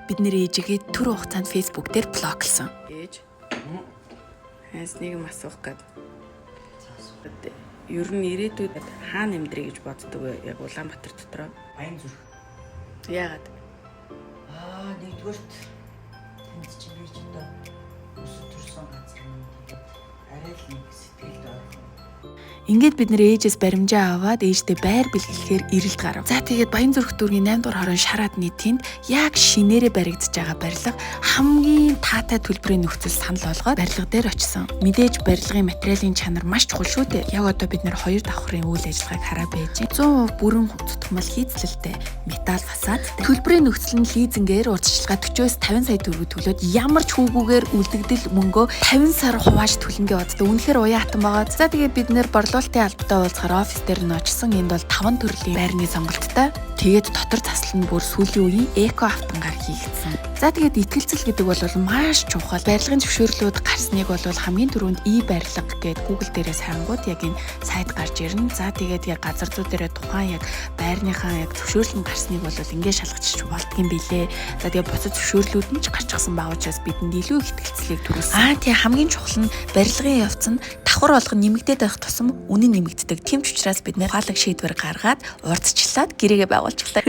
бид нэр ээжигээ түр хугацаанд Facebook дээр блоклсон. Ээж. Хаас нэг юм асуух гээд. Ер нь ирээдүйд хаана амьдрий гэж боддог вэ? Яг Улаанбаатар дотроо. Баянзүрх. Яагаад? Нэгдүгээрт тэнд чинь би ч одоо өсөж төрсэн газар юм тэгээд арай л нэг сэтгэлд орхон. Ингээд бид нэр ээжээс баримжаа аваад ээжтэй байр бэлгэлэхээр ирэлт гарав. За тэгээд Баянзүрх дүүргийн 8 дугаар хорон Шарадны тэнд яг шинээрээ баригдаж байгаа барилга хамгийн таатай төлбөрийн нөхцөл санал болгоод барилга дээр очисон. Мэдээж барилгын материалын чанар маш чухал шүү дээ. Яг одоо бид нэр 2 давхрын үйл ажиллагааг хараа байж 100% бүрэн цутгмал хийцлэлтэй металл фасадтай. Төлбөрийн нөхцөл нь лизингээр урьдчилгаа 40-с 50 сая төгрөг төлөөд ямар ч хүүгүүгээр үлдэгдэл мөнгөө 50 сар хувааж төлөнгөө боддог. Үнэхээр уян хатан байгаа. За тэгээд бид нэр борлуулалтын албатай уулзахаар офис дээр нь очсон. Энд бол 5 төрлийн байрны сонголттой. Тэгээд дотор засал нь бүр сүүлийн үеийн эко автангаар хийгдсэн. За тэгээд итгэлцэл гэдэг бол маш чухал. Барилгын зөвшөөрлүүд гарсныг бол хамгийн түрүүнд барилга гэдэг Google дээрээс харангууд яг энэ сайт гарч ирнэ. За тэгээд яг газар зүй дээрээ тухайн яг байрныхаа яг зөвшөөрлөн гарсныг бол ингээд шалгачиж болдгийм билээ. За тэгээд буцаж зөвшөөрлүүд нь ч гарчихсан байгаа учраас бидэнд илүү их итгэлцлийг төрүүлсэн. Тэгээ хамгийн чухал нь барилгын явц нь давхар болгон нэмэгдээд байх тусам үнэн нэмэгддэг. Тийм ч учраас бид нэр ухаалаг шийдвэр гаргаад урдчлаад гэрээгээ байгуулчихлаа.